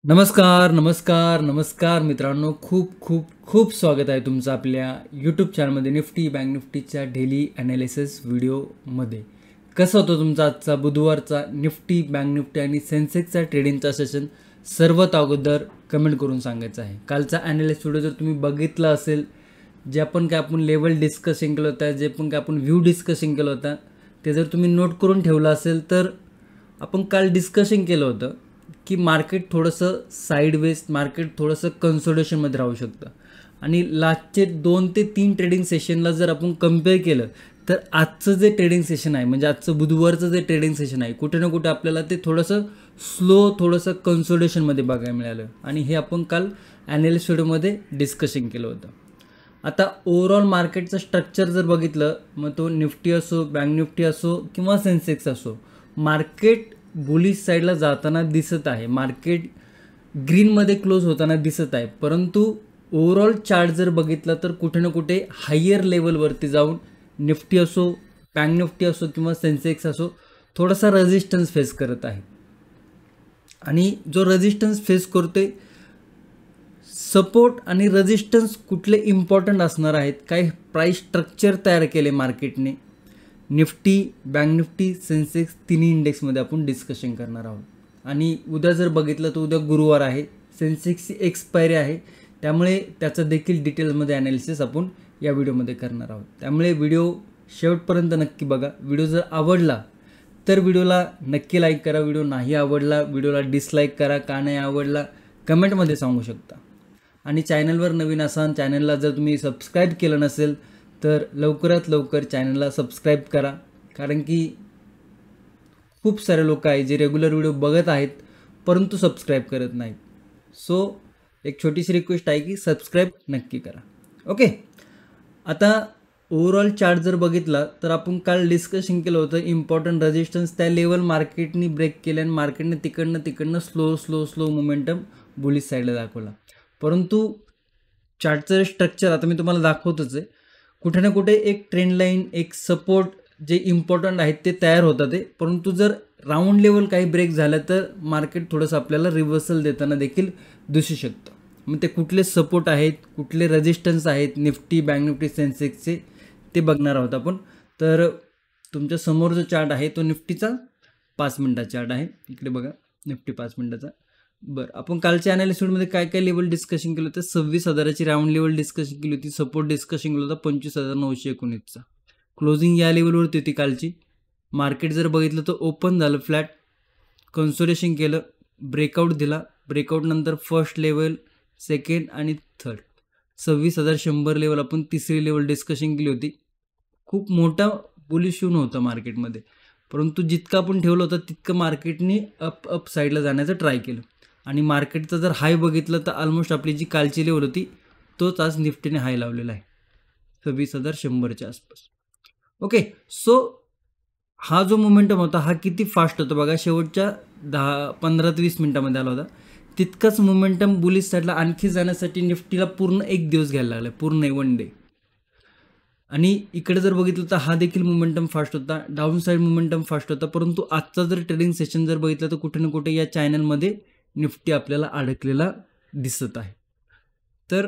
नमस्कार नमस्कार नमस्कार मित्रांनो, खूप खूप खूप स्वागत आहे तुमचं आपल्या यूट्यूब चॅनलमध्ये निफ्टी बँक निफ्टीच्या डेली ॲनालिसिस व्हिडिओमध्ये. कसा होतो तुमचा आजचा बुधवारचा निफ्टी बँक निफ्टी आणि सेन्सेक्सचा ट्रेडिंगचा सेशन? सर्वात अगोदर कमेंट करून सांगायचं आहे. कालचा ॲनालिसिस व्हिडिओ जर तुम्ही बघितला असेल, जे आपण लेवल डिस्कसिंग केलं होतं, जे पण काय आपण व्ह्यू डिस्कसिंग केलं होतं, ते जर तुम्ही नोट करून ठेवलं असेल तर आपण काल डिस्कशन केलं होतं की मार्केट थोडंसं साईडवेज, मार्केट थोडंसं कन्सोलिडेशनमध्ये राहू शकतं. आणि लास्टचे 2 ते 3 ट्रेडिंग सेशनला जर आपण कम्पेअर केलं तर आजचं जे ट्रेडिंग सेशन आहे, म्हणजे आजचं बुधवारचं जे ट्रेडिंग सेशन आहे, कुठे ना कुठे आपल्याला ते थोडंसं स्लो, थोडंसं कन्सोलिडेशनमध्ये बघायला मिळालं. आणि हे आपण काल ॲनालिसिस व्हिडिओमध्ये डिस्कशन केलं होतं. आता ओव्हरऑल मार्केटचं स्ट्रक्चर जर बघितलं, मग तो निफ्टी असो, बँक निफ्टी असो किंवा सेन्सेक्स असो, मार्केट बुलिश साईडला जाताना दिसत आहे. मार्केट ग्रीनमध्ये क्लोज होताना दिसत आहे. परंतु ओव्हरऑल चार्ट जर बघितला तर कुठे ना कुठे हायर लेवलवरती जाऊन निफ्टी असो, बँक निफ्टी असो किंवा सेन्सेक्स असो, थोडासा रेजिस्टन्स फेस करत आहे. आणि जो रेजिस्टन्स फेस करतोय, सपोर्ट आणि रेजिस्टन्स कुठले इम्पॉर्टंट असणार आहेत, काय प्राईस स्ट्रक्चर तयार केले मार्केटने, निफ्टी बँक निफ्टी सेन्सेक्स तिन्ही इंडेक्समध्ये आपण डिस्कशन करणार आहोत. आणि उद्या जर बघितलं तर उद्या गुरुवार आहे, सेन्सेक्सची एक्सपायरी आहे, त्यामुळे त्याचं देखील डिटेल्समध्ये ॲनालिसिस आपण या व्हिडिओमध्ये करणार आहोत. त्यामुळे व्हिडिओ शेवटपर्यंत नक्की बघा. व्हिडिओ जर आवडला तर व्हिडिओला नक्की लाईक करा. व्हिडिओ नाही आवडला, व्हिडिओला डिसलाईक करा. का नाही आवडला कमेंटमध्ये सांगू शकता. आणि चॅनलवर नवीन असाल, चॅनलला जर तुम्ही सबस्क्राईब केलं नसेल तर लवकरात लवकर चॅनलला सबस्क्राईब करा. कारण की खूप सारे लोक आहेत जे रेग्युलर व्हिडिओ बघत आहेत परंतु सबस्क्राईब करत नाहीत. सो एक छोटीशी रिक्वेस्ट आहे की सबस्क्राईब नक्की करा. ओके, आता ओव्हरऑल चार्ट जर बघितला तर आपण काल डिस्कशन केलं होतं, इम्पॉर्टंट रेजिस्टन्स त्या लेवल मार्केटनी ब्रेक केले आणि मार्केटने तिकडनं स्लो मोमेंटम बुलिश साईडला दाखवला. परंतु चार्टचं स्ट्रक्चर आता मी तुम्हाला दाखवतच आहे. कुठे ना कुठे एक ट्रेंड लाईन, एक सपोर्ट जे इम्पॉर्टंट आहेत ते तयार होतात आहे. परंतु जर राऊंड लेवल काही ब्रेक झालं तर मार्केट थोडंसं आपल्याला रिव्हर्सल देताना देखील दिसू शकतं. मग ते कुठले सपोर्ट आहेत, कुठले रेजिस्टन्स आहेत निफ्टी बँक निफ्टी सेन्सेक्सचे, ते बघणार आहोत आपण. तर तुमच्या समोर जो चार्ट आहे तो निफ्टीचा 5 मिनिटाचा चार्ट आहे. इकडे बघा, निफ्टी 5 मिनिटाचा. बरं, आपण कालच्या ॲनालिसिसमध्ये काय काय लेवल डिस्कशन केलं होतं? 26,000ची राऊंड लेवल डिस्कशन केली होती, सपोर्ट डिस्कशन केलं होतं 25,919चा. क्लोजिंग या लेवलवरती होती कालची. मार्केट जर बघितलं तर ओपन झालं फ्लॅट, कन्सोलिडेशन केलं, ब्रेकआउट दिला. ब्रेकआउटनंतर फर्स्ट लेवल, सेकंड आणि थर्ड 26,100 लेवल आपण तिसरी लेवल डिस्कशन केली होती. खूप मोठा बुलिश येऊन होता मार्केटमध्ये, परंतु जितकं आपण ठेवलं होतं तितकं मार्केटने अप साईडला जाण्याचं ट्राय केलं. आणि मार्केटचं जर हाय बघितलं तर ऑलमोस्ट आपली जी कालची लेवल होती तोच आज निफ्टीने हाय लावलेला आहे 26,100च्या आसपास. ओके, सो हा जो मोमेंटम होता हा किती फास्ट होता बघा. शेवटच्या 15 ते 20 मिनिटामध्ये आला होता. तितकाच मोमेंटम बुलिश साईडला आणखी जाण्यासाठी निफ्टीला पूर्ण एक दिवस घ्यायला लागला, पूर्ण 1 डे. आणि इकडे जर बघितलं तर हा देखील मोमेंटम फास्ट होता, डाऊन साईड मोमेंटम फास्ट होता. परंतु आजचा जर ट्रेडिंग सेशन जर बघितलं तर कुठे ना कुठे या चॅनलमध्ये निफ्टी आपल्याला अडकलेला दिसत आहे. तर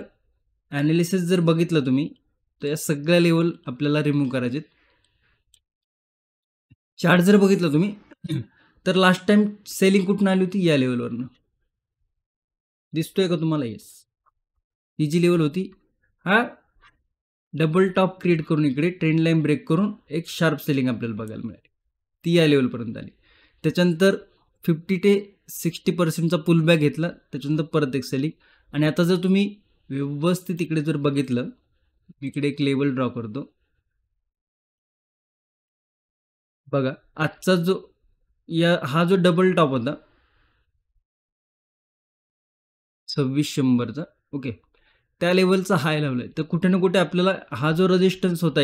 ॲनालिसिस जर बघितलं तुम्ही तर या सगळ्या लेवल आपल्याला रिमूव्ह करायचे. चार्ट जर बघितलं तुम्ही तर लास्ट टाइम सेलिंग कुठून आली होती? या लेवलवरनं दिसतोय का तुम्हाला? येस, ही जी लेवल होती, हा डबल टॉप क्रिएट करून इकडे ट्रेंड लाईन ब्रेक करून एक शार्प सेलिंग आपल्याला बघायला मिळाली, ती या लेवलपर्यंत आली. त्याच्यानंतर 50 ते 60%चा पुलबॅक घेतला, त्याच्यानंतर परत एक सेलिंग. आणि आता जर तुम्ही व्यवस्थित इकडे जर बघितलं, इकडे एक लेवल ड्रॉ करतो बघा. आजचा जो हा जो डबल टॉप होता 2600चा, ओके, त्या लेवलचा हाय लावलाय. तर कुठे ना कुठे आपल्याला हा जो रेजिस्टन्स होता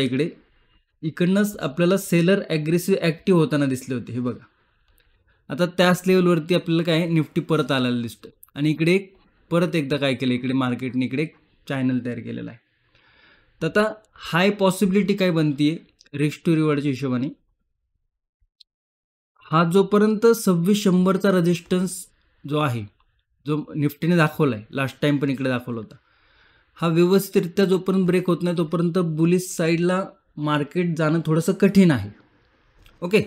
इकडनंच आपल्याला सेलर ॲग्रेसिव्ह ॲक्टिव्ह होताना दिसले होते. हे बघा, आता त्याच लेवलवरती आपल्याला काय निफ्टी परत आलेला दिसतं. आणि इकडे परत एकदा काय केलं, इकडे मार्केटने इकडे एक चॅनल तयार केलेला आहे. तर आता हाय पॉसिबिलिटी काय बनतीये रिस्क टू रिवॉर्डच्या हिशोबाने, हा जोपर्यंत 2600चा रेजिस्टन्स जो आहे जो निफ्टीने दाखवला आहे, लास्ट टाईम पण इकडे दाखवला होता, हा व्यवस्थितरित्या जोपर्यंत ब्रेक होत नाही तोपर्यंत बुलिश साईडला मार्केट जाणं थोडंसं कठीण आहे. ओके.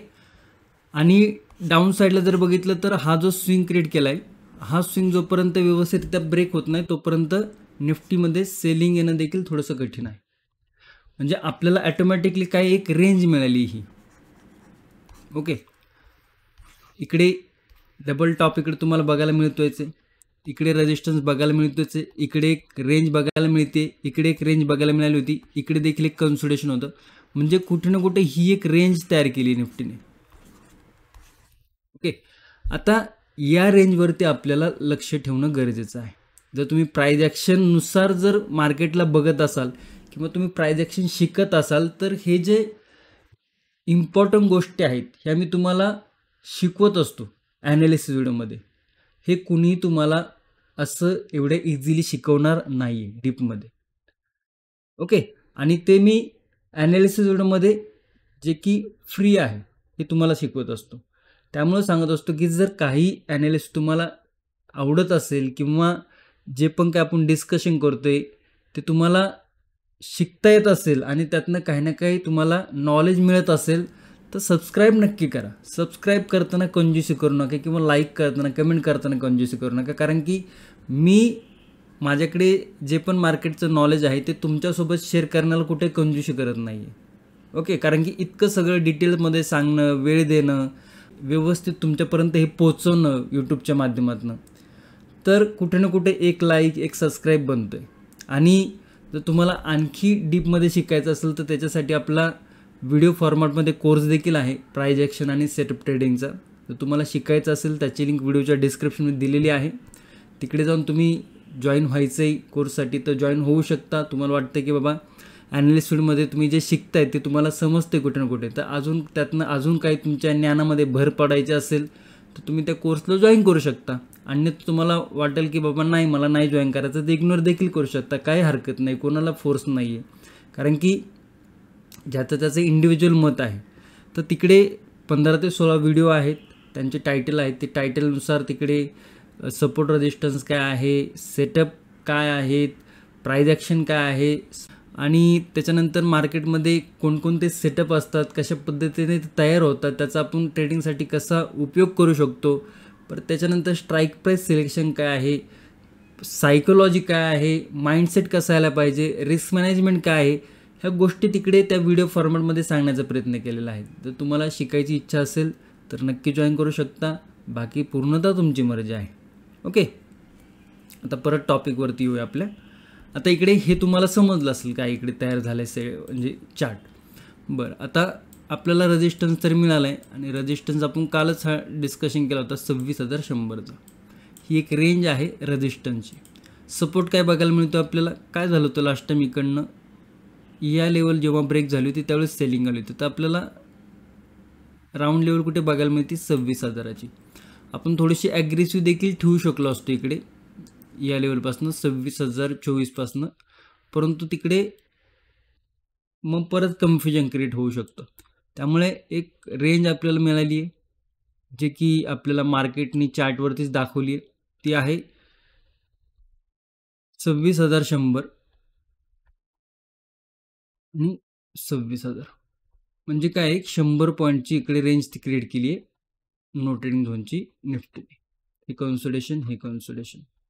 आणि डाऊन साईडला जर बघितलं तर हा जो स्विंग क्रिएट केला आहे, हा स्विंग जोपर्यंत व्यवस्थितरित्या ब्रेक होत नाही तोपर्यंत निफ्टीमध्ये सेलिंग येणं देखील थोडंसं कठीण आहे. म्हणजे आपल्याला ॲटोमॅटिकली काय एक रेंज मिळाली ही. ओके. इकडे डबल टॉप इकडे तुम्हाला बघायला मिळतोयच आहे, इकडे रेजिस्टन्स बघायला मिळतोच आहे, इकडे एक रेंज बघायला मिळते, इकडे एक रेंज बघायला मिळाली होती, इकडे देखील एक कन्सोलिडेशन होतं. म्हणजे कुठे ना कुठे ही एक रेंज तयार केली निफ्टीने. ओके. आता या रेंजवरती आपल्याला लक्ष ठेवणं गरजेचं आहे. जर तुम्ही प्राइस ॲक्शननुसार जर मार्केटला बघत असाल किंवा तुम्ही प्राइस ॲक्शन शिकत असाल तर हे जे इम्पॉर्टंट गोष्टी आहेत ह्या मी तुम्हाला शिकवत असतो ॲनालिसिस व्हिडिओमध्ये. हे कुणीही तुम्हाला असं एवढे इझिली शिकवणार नाही आहे डीपमध्ये. ओके. आणि ते मी ॲनालिसिस व्हिडिओमध्ये जे की फ्री आहे हे तुम्हाला शिकवत असतो. त्यामुळे सांगत असतो की जर काही ॲनालिसिस तुम्हाला आवडत असेल किंवा जे पण काय आपण डिस्कशन करतोय ते तुम्हाला शिकता येत असेल आणि त्यातनं काही ना काही तुम्हाला नॉलेज मिळत असेल तर सबस्क्राईब नक्की करा. सबस्क्राईब करताना कंजूसी करू नका किंवा लाईक करताना कमेंट करताना कंजूसी करू नका, कारण की मी माझ्याकडे जे पण मार्केटचं नॉलेज आहे ते तुमच्यासोबत शेअर करण्याला कुठे कंजूसी करत नाही आहे. ओके. कारण की इतकं सगळं डिटेलमध्ये सांगणं, वेळ देणं, व्यवस्थित तुमच्यापर्यंत हे पोचवणं यूट्यूबच्या माध्यमातून, तर कुठे ना कुठे एक लाईक एक सबस्क्राईब बनतो आहे. आणि जर तुम्हाला आणखी डीपमध्ये शिकायचं असेल तर त्याच्यासाठी आपला व्हिडिओ फॉर्मॅटमध्ये कोर्स देखील आहे प्राइस ॲक्शन आणि सेटअप ट्रेडिंगचा. जर तुम्हाला शिकायचं असेल त्याची लिंक व्हिडिओच्या डिस्क्रिप्शनमध्ये दिलेली आहे. तिकडे जाऊन तुम्ही जॉईन व्हायचं आहे कोर्ससाठी तर जॉईन होऊ शकता. तुम्हाला वाटतं की बाबा ॲनालिस्ट फील्डमध्ये तुम्ही जे शिकताय ते तुम्हाला समजते कुठे ना कुठे, तर त्यातनं अजून काही तुमच्या ज्ञानामध्ये भर पडायची असेल तर तुम्ही त्या कोर्सला जॉईन करू शकता. आणि तुम्हाला वाटेल की बाबा नाही मला नाही जॉईन करायचं तर इग्नोर देखील करू शकता, काही हरकत नाही, कोणाला फोर्स नाही आहे. कारण की ज्याचं त्याचं इंडिव्हिज्युअल मत आहे. तर तिकडे 15 ते 16 व्हिडिओ आहेत, त्यांचे टायटल आहेत, ते टायटलनुसार तिकडे सपोर्ट रेजिस्टन्स काय आहे, सेटअप काय आहेत, प्राइस ॲक्शन काय आहे आणि त्याच्यानंतर मार्केटमध्ये कोणकोणते सेटअप असतात, कशा पद्धतीने ते तयार होतात, त्याचा आपण ट्रेडिंगसाठी कसा उपयोग करू शकतो. परत त्याच्यानंतर स्ट्राईक प्राईस सिलेक्शन काय आहे, सायकोलॉजी काय आहे, माइंडसेट कसा यायला पाहिजे, रिस्क मॅनेजमेंट काय आहे, ह्या गोष्टी तिकडे त्या व्हिडिओ फॉर्मॅटमध्ये सांगण्याचा प्रयत्न केलेला आहे. जर तुम्हाला शिकायची इच्छा असेल तर नक्की जॉईन करू शकता. बाकी पूर्णतः तुमची मर्जी आहे. ओके. आता परत टॉपिकवरती येऊया आपल्या. आता इकडे हे तुम्हाला समजलं असेल काय इकडे तयार झालं आहे म्हणजे चार्ट. बरं. आता आपल्याला रेजिस्टन्स तर मिळाला आहे आणि रेजिस्टन्स आपण कालच हा डिस्कशन केला होता 26,100चा. ही एक रेंज आहे रेजिस्टन्सची. सपोर्ट काय बघायला मिळतो आपल्याला, काय झालं होतं लास्ट टाईम इकडनं या लेवल जेव्हा ब्रेक झाली होती त्यावेळेस सेलिंग आली होती. तर आपल्याला राऊंड लेवल कुठे बघायला मिळते 26,000ची. आपण थोडीशी ॲग्रेसिव्ह देखील ठेवू शकलो असतो इकडे या लेवलपासून 26,024पासून, परंतु तिकडे मग परत कन्फ्युजन क्रिएट होऊ शकतं. त्यामुळे एक रेंज आपल्याला मिळाली आहे जे की आपल्याला मार्केटनी चार्टवरतीच दाखवली आहे, ती आहे 26,100 आणि 26,000. म्हणजे काय एक 100 पॉईंटची इकडे रेंज ती क्रिएट केली आहे नो ट्रेडिंग झोनची निफ्टीने. हे कन्सोलिडेशन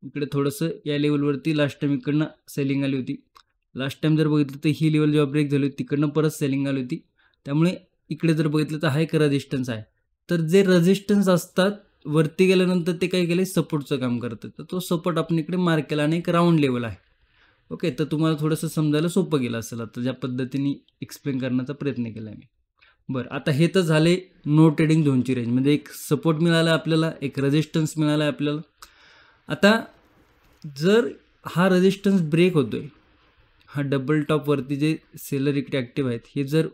इकडे थोडंसं या लेवलवरती लास्ट टाईम इकडनं सेलिंग आली होती. लास्ट टाईम जर बघितलं तर ही लेवल जेव्हा ब्रेक झाली होती तिकडनं परत सेलिंग आली होती. त्यामुळे इकडे जर बघितलं तर हा एक रेजिस्टन्स आहे. तर जे रेजिस्टन्स असतात वरती गेल्यानंतर ते काय केले सपोर्टचं काम करतात. तर तो सपोर्ट आपण इकडे मार्क केला आणि एक राऊंड लेवल आहे. ओके. तर तुम्हाला थोडंसं समजायला सोपं गेलं असेल आता ज्या पद्धतीने एक्सप्लेन करण्याचा प्रयत्न केला मी. बरं. आता हे तर झाले नो ट्रेडिंग झोनची रेंज, म्हणजे एक सपोर्ट मिळाला आपल्याला, एक रेजिस्टन्स मिळाला आहे आपल्याला. आता जर हा रेजिस्टन्स ब्रेक होतोय, हा डबल टॉपवरती जे सेलर इकडे ॲक्टिव्ह आहेत हे जर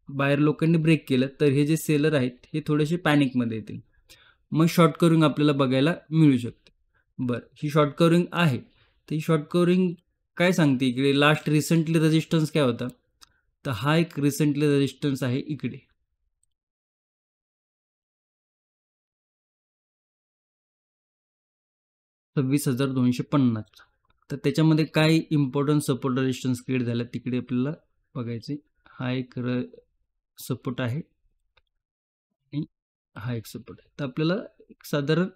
बाहेर लोकांनी ब्रेक केलं तर हे जे सेलर आहेत हे थोडेसे पॅनिकमध्ये येतील. मग शॉर्ट कवरिंग आपल्याला बघायला मिळू शकते. बरं. ही शॉर्ट कवरिंग आहे तर ही शॉर्ट कवरिंग काय सांगते इकडे लास्ट रिसेंटली रेजिस्टन्स काय होता, तर हा एक रिसेंटली रेजिस्टन्स आहे इकडे. 26,250. तर त्याच्यामध्ये काय इम्पॉर्टंट सपोर्ट रेजिस्टन्स क्रिएट झाला तिकडे आपल्याला बघायचे. हा एक सपोर्ट आहे आणि हा एक सपोर्ट आहे. तर आपल्याला एक साधारण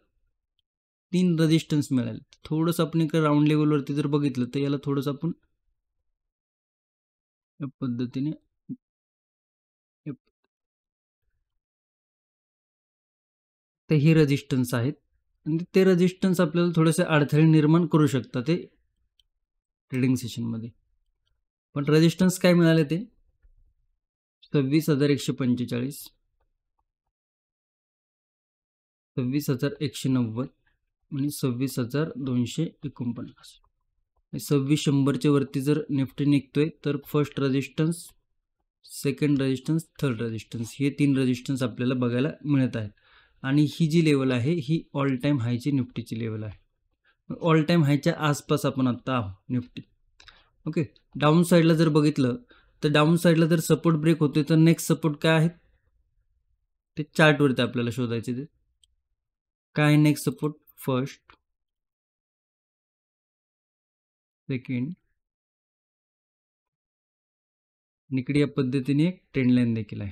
3 रेजिस्टन्स मिळाले. थोडंसं आपण इकडे राऊंड लेवलवरती जर बघितलं तर याला थोडंसं आपण या पद्धतीने ते ही रेजिस्टन्स आहेत आणि ते रेजिस्टन्स आपल्याला थोडेसे अडथळे निर्माण करू शकतात ते ट्रेडिंग सेशनमध्ये. पण रेजिस्टन्स काय मिळाले ते 26,145, 26,190 आणि 26,249. 26,100च्या वरती जर निफ्टी निघतोय तर first resistance, second resistance, third resistance हे 3 रेजिस्टन्स आपल्याला बघायला मिळत आहेत. आणि ही जी लेवल आहे ही ऑल टाईम हायची निफ्टीची लेवल आहे. ऑल टाईम हायच्या आसपास आपण आत्ता आहोत निफ्टी. ओके, डाऊन साईडला जर बघितलं तर डाऊन साईडला जर सपोर्ट ब्रेक होते तर नेक्स्ट सपोर्ट काय आहे ते चार्टवरती आपल्याला शोधायचे. ते काय आहे नेक्स्ट सपोर्ट? फर्स्ट, सेकंड, निकडे या पद्धतीने एक ट्रेंड लाईन देखील आहे.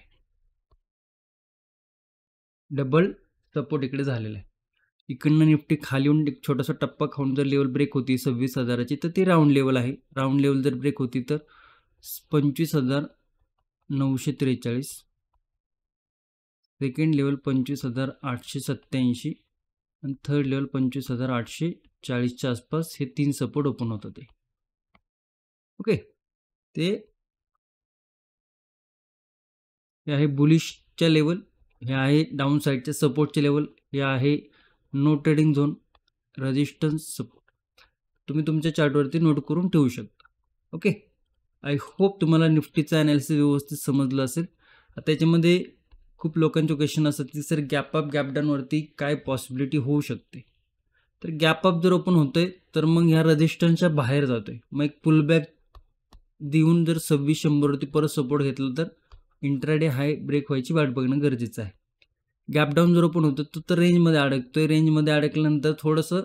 डबल सपोर्ट इकडे झालेला आहे. इकडनं निफ्टी खाली येऊन एक छोटासा टप्पा खाऊन जर लेवल ब्रेक होती 26,000ची तर ती राऊंड लेवल आहे. राऊंड लेवल जर ब्रेक होती तर 25,943, सेकंड लेवल 25,887 आणि थर्ड लेवल 25,840च्या आसपास हे 3 सपोर्ट ओपन होत होते. ओके, ते हे आहे बुलिशच्या लेवल, हे आहे डाऊन साईडच्या सपोर्टचे लेवल, हे आहे no trading zone, resistance, support. तुम्ही तुमच्या चार्टवरती नोट करून ठेवू शकता. ओके, आय होप तुम्हाला निफ्टीचं ॲनालिसिस व्यवस्थित समजलं असेल. त्याच्यामध्ये खूप लोकांचे क्वेश्चन असतात की सर गॅप अप गॅप डाऊनवरती काय पॉसिबिलिटी होऊ शकते. तर गॅप अप जर ओपन होतोय तर मग ह्या रेजिस्टन्सच्या बाहेर जातोय, मग एक पुलबॅक देऊन जर 26,100वरती परत सपोर्ट घेतला तर इंट्राडे हाय ब्रेक व्हायची वाट बघणं गरजेचं आहे. गॅप डाऊन जर ओपन होतं तर रेंजमध्ये अडकतोय, रेंजमध्ये अडकल्यानंतर थोडंसं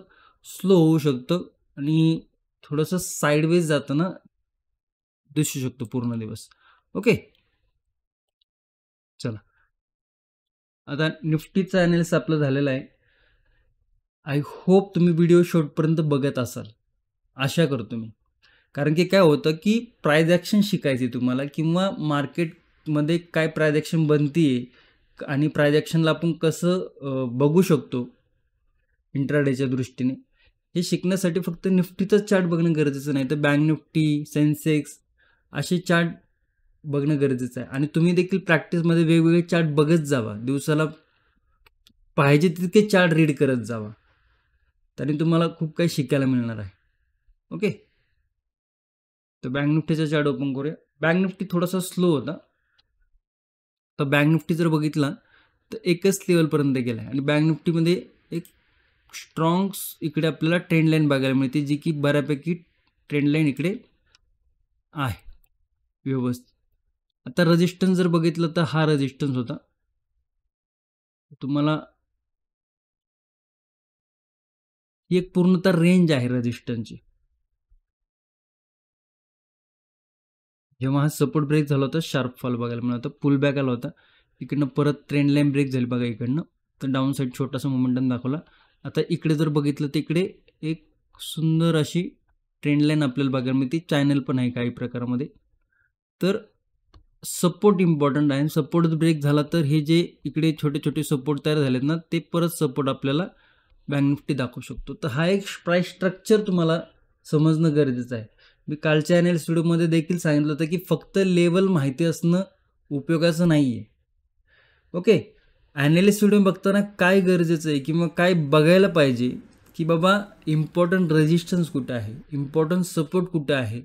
स्लो होऊ शकतं आणि थोडंसं साईडवेज जाताना दिसू शकतो पूर्ण दिवस. ओके, चला आता निफ्टीचं ॲनालिसिस आपलं झालेलं आहे. आय होप तुम्ही व्हिडिओ शेवटपर्यंत बघत असाल, आशा करतो मी. कारण की काय होतं की प्राइस ॲक्शन शिकायची तुम्हाला किंवा मार्केटमध्ये काय प्राइस ॲक्शन बनतीये आणि प्राइस ॲक्शनला आपण कसं बघू शकतो इंट्राडेच्या दृष्टीने, हे शिकण्यासाठी फक्त निफ्टीचाच चार्ट बघणं गरजेचं नाही तर बँक निफ्टी, सेन्सेक्स असे चार्ट बघणं गरजेचं आहे. आणि तुम्ही देखील प्रॅक्टिसमध्ये वेगवेगळे चार्ट बघत जावा, दिवसाला पाहिजे तितके चार्ट रीड करत जावा, त्याने तुम्हाला खूप काही शिकायला मिळणार आहे. ओके, तर बँक निफ्टीचा चार्ट ओपन करूया. बँक निफ्टी थोडासा स्लो होता, तर बँक निफ्टी जर बघितला तर एकच लेवलपर्यंत गेला आहे आणि बँक निफ्टीमध्ये एक स्ट्रॉंग इकडे आपल्याला ट्रेंड लाईन बघायला मिळते, जी की बऱ्यापैकी ट्रेंड लाईन इकडे आहे व्यवस्थित. आता रेजिस्टन्स जर बघितलं तर हा रेजिस्टन्स होता, तुम्हाला ही एक पूर्णतः रेंज आहे रेजिस्टन्सची. जेव्हा हा सपोर्ट ब्रेक झाला होता शार्प फॉल बघायला मिळाला होता, पुल बॅक आला होता, इकडनं परत ट्रेंड लाईन ब्रेक झाली बघा इकडनं, तर डाऊन साईड छोटासा मोमेंटम दाखवला. आता इकडे जर बघितलं तर इकडे एक सुंदर अशी ट्रेंड लाईन आपल्याला बघायला मिळते, चॅनल पण आहे काही प्रकारामध्ये. तर सपोर्ट इम्पॉर्टंट आहे. सपोर्ट ब्रेक झाला तर हे जे इकडे छोटे छोटे सपोर्ट तयार झालेत ना ते परत सपोर्ट आपल्याला बँक निफ्टी दाखवू शकतो. तर हा एक प्राइस स्ट्रक्चर तुम्हाला समजणं गरजेचं आहे. मी कालच्या ॲनालिसिस व्हिडिओमध्ये देखील सांगितलं होतं की फक्त लेवल माहिती असणं उपयोगाचं नाही आहे. ओके, ॲनालिसिस व्हिडिओ बघताना काय गरजेचं आहे किंवा काय बघायला पाहिजे की बाबा इम्पॉर्टंट रेजिस्टन्स कुठं आहे, इम्पॉर्टंट सपोर्ट कुठं आहे,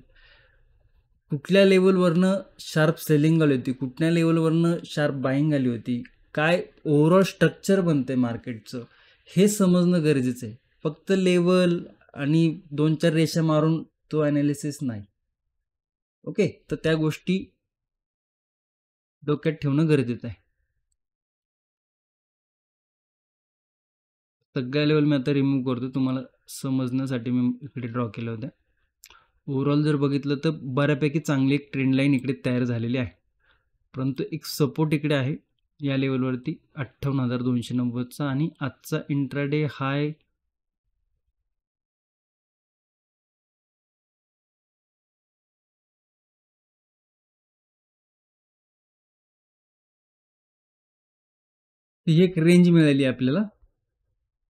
कुठल्या लेवलवरनं शार्प सेलिंग आली होती, कुठल्या लेवलवरनं शार्प बाईंग आली होती, काय ओव्हरऑल स्ट्रक्चर बनते मार्केटचं, हे समजणं गरजेचं आहे. फक्त लेवल आणि 2-4 रेषा मारून तो ॲनालिसिस नाही. ओके, तर त्या गोष्टी डोक्यात ठेवणं गरजेचं आहे. सगळ्या लेवल मी आता रिमूव्ह करतो, तुम्हाला समजण्यासाठी मी इकडे ड्रॉ केलं होतं. ओव्हरऑल जर बघितलं तर बऱ्यापैकी चांगली एक ट्रेंड लाईन इकडे तयार झालेली आहे, परंतु एक सपोर्ट इकडे आहे या लेवलवरती 58,290चा आणि आजचा इंट्राडे हाय ही एक रेंज मिळाली आपल्याला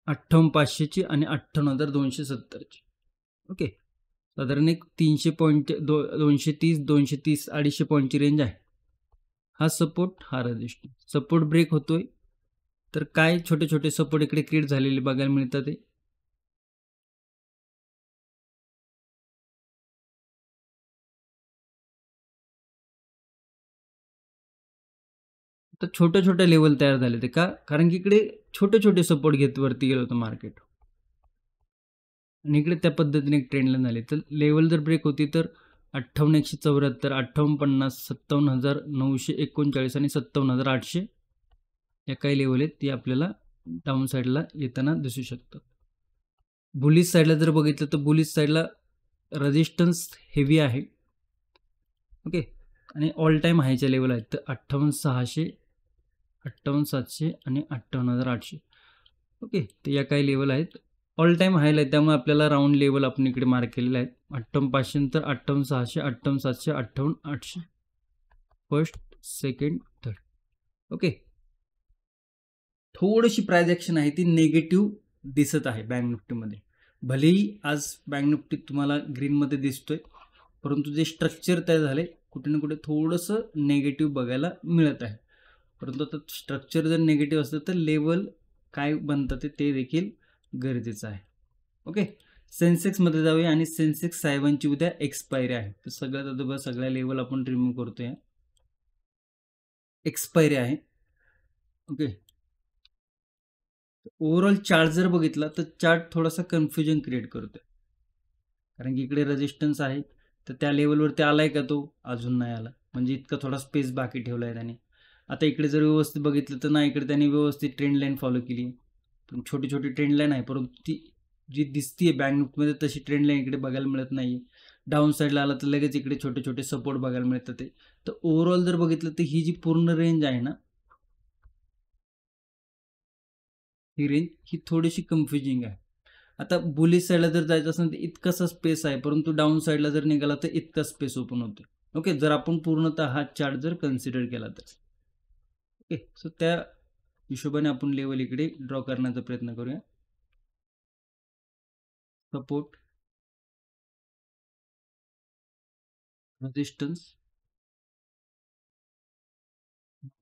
58,500ची आणि 58,270ची. ओके, साधारण एक 300 पॉईंट 230 230 पॉईंटची रेंज आहे. हा सपोर्ट, हा रेजिस्टन्स. सपोर्ट ब्रेक होतोय तर काय छोटे छोटे सपोर्ट इकडे क्रिएट झालेले बघायला मिळतात. ते तर छोट्या छोट्या लेवल तयार झाले ते का, कारण की इकडे छोटे छोटे सपोर्ट घेत वरती गेलं होतं मार्केट आणि इकडे त्या पद्धतीने एक ट्रेंड लाईन झाली. तर लेवल जर ब्रेक होती तर 58,174, 58,50, 57,939 आणि 57,800 या काही लेवल आहेत ती आपल्याला डाऊन साईडला येताना दिसू शकतात. बुलिश साईडला जर बघितलं तर बुलिश साईडला रेजिस्टन्स हेवी आहे. ओके, आणि ऑल टाईम हायच्या लेवल आहेत तर 58,600, 58,700 आणि 58,800. ओके, तर या काही लेवल आहेत ऑल टाईम हायला आहेत, त्यामुळे आपल्याला राऊंड लेवल आपण इकडे मार्क केलेलं आहे. 58,500 नंतर 58,600, 58,700, 58,800 फर्स्ट, सेकंड, थर्ड. ओके, थोडीशी प्राइस ॲक्शन आहे ती नेगेटिव्ह दिसत आहे बँक निफ्टीमध्ये. भलेही आज बँक निफ्टी तुम्हाला ग्रीनमध्ये दिसतोय, परंतु जे स्ट्रक्चर तयार झाले कुठे ना कुठे थोडंसं नेगेटिव्ह बघायला मिळत आहे. परंतु आता स्ट्रक्चर जर नेगेटिव्ह असतं तर लेवल काय बनतं ते देखील गरजेचं आहे. ओके, सेन्सेक्समध्ये जाऊया आणि सेन्सेक्स साहेबांची उद्या एक्सपायरी आहे. तर सगळ्यात अगोदर सगळ्या लेवल आपण रिमूव्ह करतोय. एक्सपायरी आहे. ओके, ओव्हरऑल चार्ट जर बघितला तर चार्ट थोडासा कन्फ्युजन क्रिएट करतोय, कारण की इकडे रेजिस्टन्स आहे तर त्या लेवलवरती आलाय का तो, अजून नाही आला, म्हणजे इतका थोडा स्पेस बाकी ठेवला आहे त्याने. आता इकडे जर व्यवस्थित बघितलं तर नाही, इकडे त्याने व्यवस्थित ट्रेंड लाईन फॉलो केली, पण छोटी छोटी ट्रेंड लाईन आहे, परंतु ती जी दिसतीये बँक निफ्टीमध्ये तशी ट्रेंड लाईन इकडे बघायला मिळत नाही. डाऊन साईडला आला तर लगेच इकडे छोटे छोटे सपोर्ट बघायला मिळतात. ते तर ओव्हरऑल जर बघितलं तर ही जी पूर्ण रेंज आहे ना, ही रेंज ही थोडीशी कन्फ्युजिंग आहे. आता बुलिश साईडला जर जायचं असेल तर इतकासा स्पेस आहे, परंतु डाऊन साईडला जर निघाला तर इतका स्पेस ओपन होतो. ओके, जर आपण पूर्णतः हा चार्ट जर कन्सिडर केला तर. ओके, सो त्या हिशोबाने आपण लेवल इकडे ड्रॉ करण्याचा प्रयत्न करूया. सपोर्ट, रेजिस्टन्स,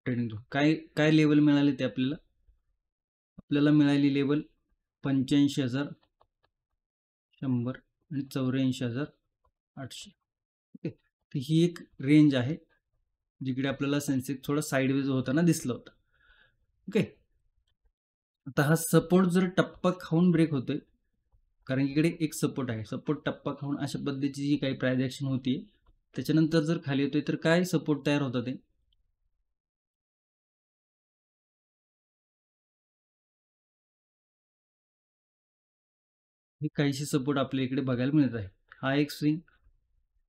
ट्रेंडिंग काय काय लेवल मिळाले ते आपल्याला. आपल्याला मिळाली लेवल 85,100 आणि 84,800. ओके, तर ही एक रेंज आहे जिकडे आपल्याला सेन्सेक्स थोडा साईडवेज होताना दिसलं होतं. ओके, आता हा सपोर्ट जर टप्पा खाऊन ब्रेक होतोय, कारण इकडे एक सपोर्ट आहे, सपोर्ट टप्पा खाऊन अशा पद्धतीची जी काही प्राइस ॲक्शन होती त्याच्यानंतर जर खाली होतोय तर काय सपोर्ट तयार होतं ते. हे काहीशी सपोर्ट आपल्या इकडे बघायला मिळत आहे. हा एक स्विंग,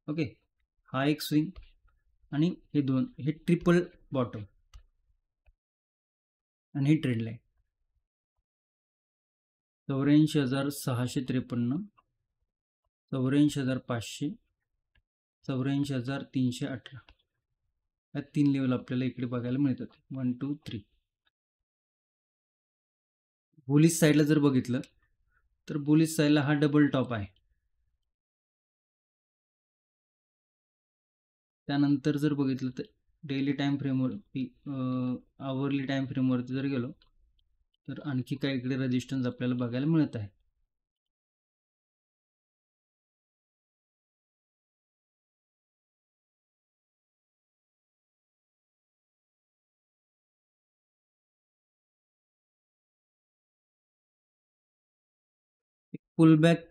ओके, हा एक स्विंग आणि हे दोन, हे ट्रिपल बॉटम आणि ही ट्रेंड लाईन 84,653, 84,500, 84,318 या 3 लेवल आपल्याला इकडे बघायला मिळतात. 1 2 3. बुलिश साईडला जर बघितलं तर बुलिश साईडला हा डबल टॉप आहे. त्यानंतर जर बघितलं तर डेली टाइम फ्रेमवरती, आवरली टाइम फ्रेमवरती जर गेलो तर आणखी काही इकडे रेजिस्टन्स आपल्याला बघायला मिळत आहे. पुल बॅक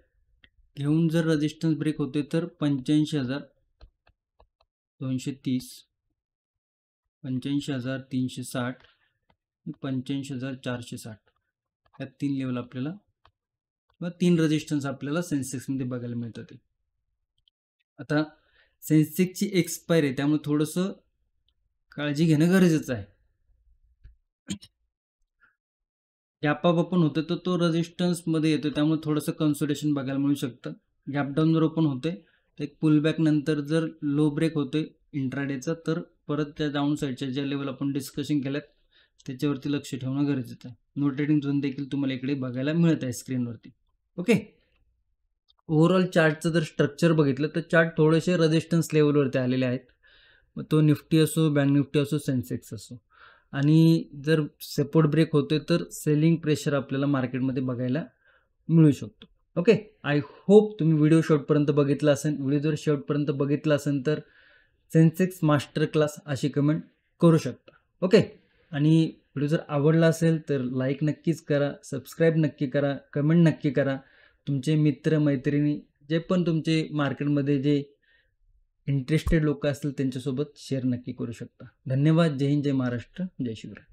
घेऊन जर रेजिस्टन्स ब्रेक होते तर 85,230, 85,360, 85,460 या 3 लेवल आपल्याला व 3 रेजिस्टन्स आपल्याला सेन्सेक्समध्ये बघायला मिळतात. आता सेन्सेक्सची एक्सपायरी आहे, त्यामुळे थोडंसं काळजी घेणं गरजेचं आहे. गॅप अप ओपन होतं तर तो रेजिस्टन्समध्ये येतो, त्यामुळे थोडंसं कन्सोलिडेशन बघायला मिळू शकतं. गॅप डाऊन जर ओपन होते तर एक पुलबॅक नंतर जर लो ब्रेक होते इंट्राडेचा, तर परत त्या डाऊन साईडच्या ज्या लेवल आपण डिस्कशन केल्यात त्याच्यावरती लक्ष ठेवणं गरजेचं आहे. नो ट्रेडिंग झोन देखील तुम्हाला इकडे बघायला मिळत आहे स्क्रीनवरती. ओके, ओव्हरऑल चार्टचं जर स्ट्रक्चर बघितलं तर चार्ट थोडेसे रेजिस्टन्स लेवलवरती आलेले आहेत. मग तो निफ्टी असो, बँक निफ्टी असो, सेन्सेक्स असो. आणि जर सपोर्ट ब्रेक होते तर सेलिंग प्रेशर आपल्याला मार्केटमध्ये बघायला मिळू शकतो. ओके, आय होप तुम्ही व्हिडिओ शेवटपर्यंत बघितला असेल. व्हिडिओ जर शेवटपर्यंत बघितला असेल तर सेन्सेक्स मास्टर क्लास अशी कमेंट करू शकता. ओके, आणि व्हिडिओ जर आवडला असेल तर लाईक नक्कीच करा, सबस्क्राईब नक्की करा, कमेंट नक्की करा. तुमचे मित्र मैत्रिणी जे पण तुमचे मार्केटमध्ये जे इंटरेस्टेड लोक असतील त्यांच्यासोबत शेअर नक्की करू शकता. धन्यवाद. जय हिंद, जय महाराष्ट्र, जय शिवराय.